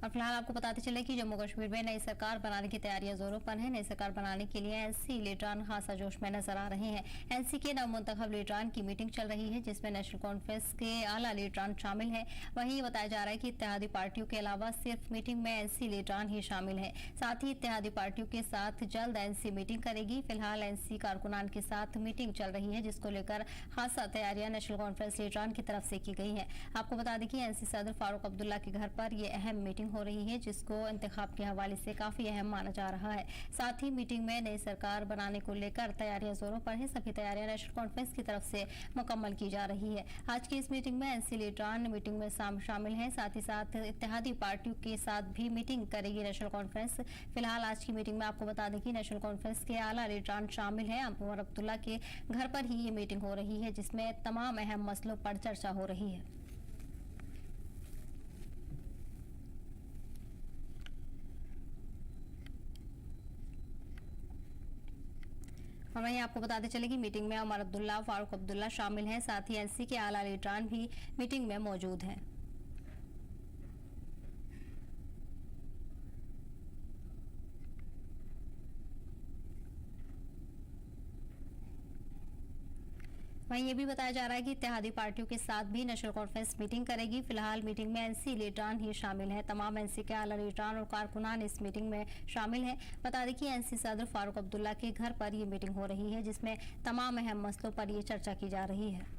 और फिलहाल आपको बताते चले कि जम्मू कश्मीर में नई सरकार बनाने की तैयारियां जोरों पर हैं। नई सरकार बनाने के लिए एनसी लीडरान खासा जोश में नजर आ रहे हैं। एनसी के नवमुंतखब लीडरान की मीटिंग चल रही है, जिसमें नेशनल कॉन्फ्रेंस के आला लीडरान शामिल हैं। वहीं बताया जा रहा है कि इत्तेहादी पार्टियों के अलावा सिर्फ मीटिंग में एनसी लीडरान ही शामिल है। साथ ही इत्तेहादी पार्टियों के साथ जल्द एनसी मीटिंग करेगी। फिलहाल एनसी कारकुनान के साथ मीटिंग चल रही है, जिसको लेकर खासा तैयारियां नेशनल कॉन्फ्रेंस लीडरान की तरफ से की गई है। आपको बता दें कि एनसी सदर फारूक अब्दुल्ला के घर पर यह अहम मीटिंग हो रही है, जिसको इंतखाब के हवाले से काफी अहम माना जा रहा है। साथ ही मीटिंग में नई सरकार बनाने को लेकर तैयारियां जोरों पर है। सभी तैयारियां नेशनल कॉन्फ्रेंस की तरफ से मुकम्मल की जा रही है। आज की इस मीटिंग में एनसी लीडरान मीटिंग में शामिल हैं। साथ ही साथ इत्तेहादी पार्टियों के साथ भी मीटिंग करेगी नेशनल कॉन्फ्रेंस। फिलहाल आज की मीटिंग में आपको बता दें कि नेशनल कॉन्फ्रेंस के आला लीडरान शामिल है। उमर अब्दुल्ला के घर पर ही ये मीटिंग हो रही है, जिसमें तमाम अहम मसलों पर चर्चा हो रही है। और वहीं आपको बताते चले कि मीटिंग में उमर अब्दुल्ला, फारूक अब्दुल्ला शामिल हैं। साथ ही एनसी के आला लीडरान भी मीटिंग में मौजूद हैं। वहीं ये भी बताया जा रहा है कि इत्तेहादी पार्टियों के साथ भी नेशनल कॉन्फ्रेंस मीटिंग करेगी। फिलहाल मीटिंग में एनसी लीडरान ही शामिल है। तमाम एनसी के आला लीडरान और कारकुनान इस मीटिंग में शामिल हैं। बता दें कि एनसी सदर फारूक अब्दुल्ला के घर पर ये मीटिंग हो रही है, जिसमें तमाम अहम मसलों पर ये चर्चा की जा रही है।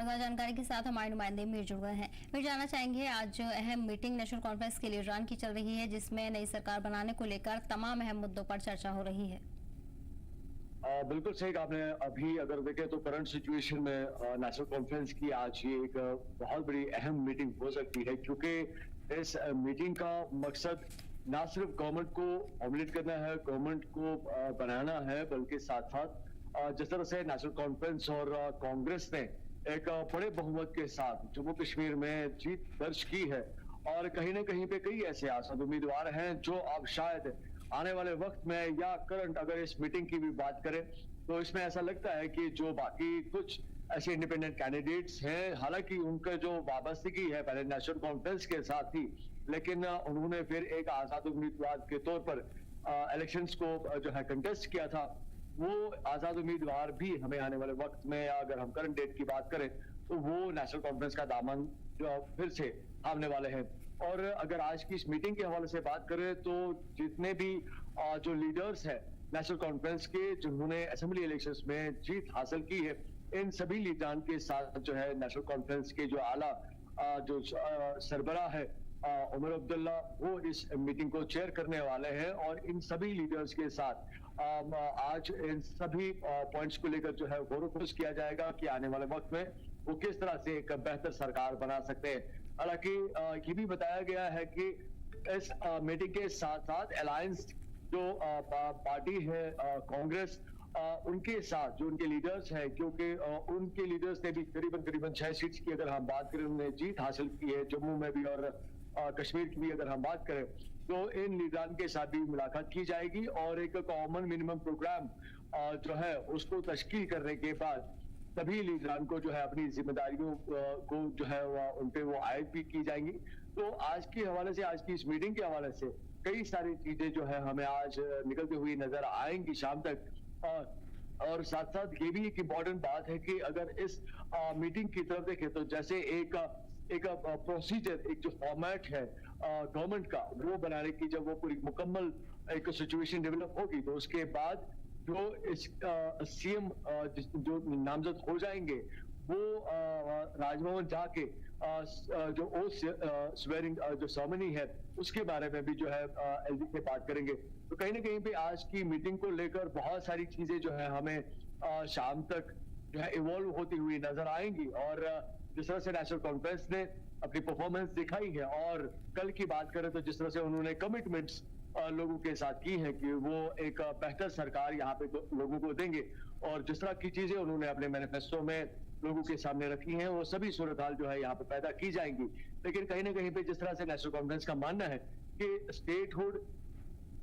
और जानकारी के साथ हमारे नुमाइंदे मीर जुड़ गए हैं। मीर, जानना चाहेंगे, आज जो अहम मीटिंग नेशनल कॉन्फ्रेंस के लीडरान की चल रही है, जिसमें नई सरकार बनाने को लेकर तमाम अहम मुद्दों पर चर्चा हो रही है। बिल्कुल सही कहा आपने। अभी अगर देखें तो करंट सिचुएशन में नेशनल कॉन्फ्रेंस की आज ये एक बहुत बड़ी अहम मीटिंग हो सकती है, क्योंकि इस मीटिंग का मकसद ना सिर्फ गवर्नमेंट को फॉर्मुलेट करना है, गवर्नमेंट को बनाना है, बल्कि साथ साथ जिस तरह से नेशनल कॉन्फ्रेंस और कांग्रेस ने एक बड़े बहुमत के साथ जम्मू कश्मीर में जीत दर्ज की है, और कहीं ना कहीं पे कई ऐसे आसाद उम्मीदवार हैं जो अब शायद आने वाले वक्त में या करंट अगर इस मीटिंग की भी बात करें तो इसमें ऐसा लगता है कि जो बाकी कुछ ऐसे इंडिपेंडेंट कैंडिडेट्स हैं, हालांकि उनका जो वाबस्तगी है पहले नेशनल कॉन्फ्रेंस के साथ ही, लेकिन उन्होंने फिर एक आजाद उम्मीदवार के तौर पर इलेक्शंस को जो है कंटेस्ट किया था। वो आजाद उम्मीदवार भी हमें आने वाले वक्त में, अगर हम करंट डेट की बात करें तो वो नेशनल कॉन्फ्रेंस का दामन जो फिर से थामने वाले हैं। और अगर आज की इस मीटिंग के हवाले से बात करें तो जितने भी जो लीडर्स हैं नेशनल कॉन्फ्रेंस के, जिन्होंने असेंबली इलेक्शंस में जीत हासिल की है, इन सभी लीडरान के साथ जो है नेशनल कॉन्फ्रेंस के जो आला जो सरबराह है उमर अब्दुल्ला, वो इस मीटिंग को चेयर करने वाले हैं। और इन सभी लीडर्स के साथ आज इन सभी पॉइंट्स को लेकर जो है गौर फरोश किया जाएगा कि आने वाले वक्त में वो किस तरह से एक बेहतर सरकार बना सकते हैं। हालांकि ये भी बताया गया है कि इस मीटिंग के साथ साथ अलायंस जो पार्टी है कांग्रेस, उनके साथ जो उनके लीडर्स हैं, क्योंकि उनके लीडर्स ने भी करीबन 6 सीट्स की अगर हम बात करें उन्होंने जीत हासिल की है, जम्मू में भी और कश्मीर की भी अगर हम बात करें तो इन लीडरान के साथ भी मुलाकात की जाएगी और एक कॉमन मिनिमम प्रोग्राम जो है उसको तश्कील करने के बाद सभी लीडरान को जो है अपनी जिम्मेदारियों को जो है उन पे वो आयद भी की जाएंगी। तो आज के हवाले से, आज की इस मीटिंग के हवाले से कई सारी चीजें जो है हमें आज निकलती हुई नजर आएंगी शाम तक। और साथ साथ ये भी एक इम्पॉर्टेंट बात है कि अगर इस मीटिंग की तरफ देखें तो जैसे एक प्रोसीजर, एक जो फॉर्मेट है गवर्नमेंट का, वो बनाने की जब वो पूरी मुकम्मल एक सिचुएशन डेवलप होगी तो उसके बाद जो इस सीएम जो नामजद हो जाएंगे वो राजभवन जाके जो ओथ स्वेरिंग जो सेरेमनी है उसके बारे में भी जो है एलजी से बात करेंगे। तो कहीं ना कहीं पे आज की मीटिंग को लेकर बहुत सारी चीजें जो है हमें शाम तक जो है इवॉल्व होती हुई नजर आएंगी। और जिस तरह से नेशनल कॉन्फ्रेंस ने अपनी परफॉर्मेंस दिखाई है और कल की बात करें तो जिस तरह से उन्होंने कमिटमेंट्स लोगों के साथ की है कि वो एक बेहतर सरकार यहाँ पे लोगों को देंगे, और जिस तरह की चीजें उन्होंने अपने मैनिफेस्टो में लोगों के सामने रखी हैं वो सभी सूरत हाल जो है यहाँ पे पैदा की जाएंगी। लेकिन कहीं ना कहीं पे जिस तरह से नेशनल कॉन्फ्रेंस का मानना है कि स्टेटहुड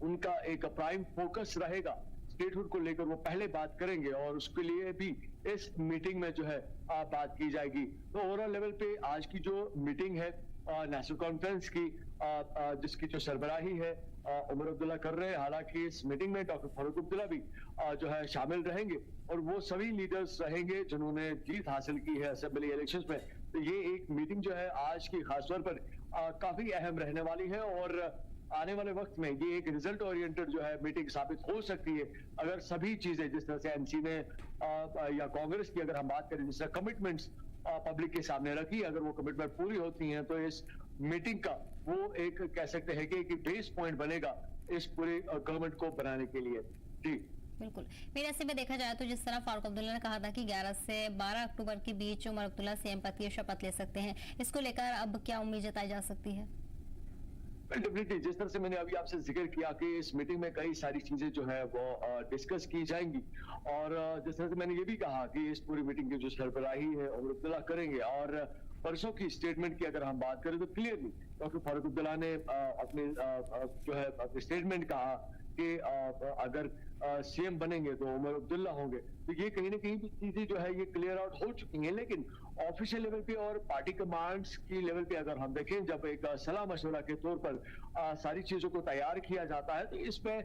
उनका एक प्राइम फोकस रहेगा, स्टेटहुड को लेकर वो पहले बात करेंगे और उसके लिए भी इस मीटिंग में जो है बात की जाएगी। तो ओवरऑल लेवल पे आज की जो मीटिंग है नेशनल कॉन्फ्रेंस की, जिसकी जो सरबराही है उमर अब्दुल्ला कर रहे हैं। हालांकि इस मीटिंग में डॉक्टर फारूक अब्दुल्ला भी जो है शामिल रहेंगे और वो सभी लीडर्स रहेंगे जिन्होंने जीत हासिल की है असेंबली इलेक्शंस में। तो ये एक मीटिंग जो है आज की खासतौर पर काफी अहम रहने वाली है और आने वाले वक्त में ये एक रिजल्ट ओरिएंटेड जो है मीटिंग साबित हो सकती है अगर सभी चीजें जिस तरह से एनसी ने या कांग्रेस की अगर हम बात करें जिस तरह कमिटमेंट्स पब्लिक के सामने रखी, अगर वो कमिटमेंट पूरी होती हैं तो इस मीटिंग का वो एक कह सकते हैं कि बेस पॉइंट बनेगा इस पूरे गवर्नमेंट को बनाने के लिए। जी बिल्कुल। मेरे ऐसे में देखा जाए तो जिस तरह फारूक अब्दुल्ला ने कहा था कि 11 से 12 अक्टूबर के बीच उमर अब्दुल्ला सीएम पद की शपथ ले सकते हैं, इसको लेकर अब क्या उम्मीद जताई जा सकती है? डेफिनेटली जिस तरह से मैंने अभी आपसे जिक्र किया कि इस मीटिंग में कई सारी चीजें जो है वो डिस्कस की जाएंगी और जिस तरह से मैंने ये भी कहा कि इस पूरी मीटिंग की जो सरबराही है उमर अब्दुल्ला करेंगे और परसों की स्टेटमेंट की अगर हम बात करें तो क्लियरली डॉक्टर फारूक अब्दुल्ला ने अपने जो है अपने स्टेटमेंट कहा कि अगर सीएम बनेंगे तो उमर अब्दुल्ला होंगे। तो ये कहीं ना कहीं चीजें जो है ये क्लियर आउट हो चुकी हैं, लेकिन ऑफिशियल लेवल पे और पार्टी कमांड्स की लेवल पे अगर हम देखें जब एक सलाह मशवरा के तौर पर सारी चीजों को तैयार किया जाता है तो इसमें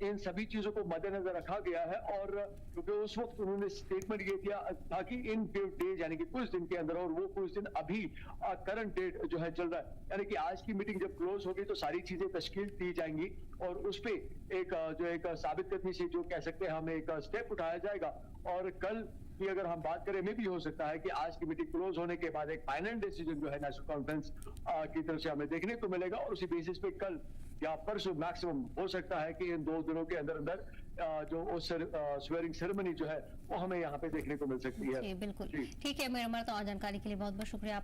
इन सभी चीजों को मद्देनजर रखा गया है और क्योंकि उस वक्त उन्होंने स्टेटमेंट ये दिया था कि इन डेज यानी कि कुछ दिन के अंदर, और वो कुछ दिन अभी करंट डेट जो है चल रहा है, यानी कि आज की मीटिंग जब क्लोज होगी तो सारी चीजें तश्कील दी जाएंगी और उस पे एक जो एक साबित करने से जो कह सकते हैं हम एक स्टेप उठाया जाएगा। और कल की अगर हम बात करें में भी हो सकता है कि आज की मीटिंग क्लोज होने के बाद एक फाइनल डिसीजन जो है नेशनल कॉन्फ्रेंस की तरफ से हमें देखने को मिलेगा और उसी बेसिस पे कल या परसों मैक्सिमम हो सकता है कि इन 2 दिनों के अंदर अंदर जो उस स्वेयरिंग सेरेमनी जो है वो हमें यहाँ पे देखने को मिल सकती है। जी बिल्कुल। ठीक है मेरा तो जानकारी के लिए बहुत बहुत शुक्रिया।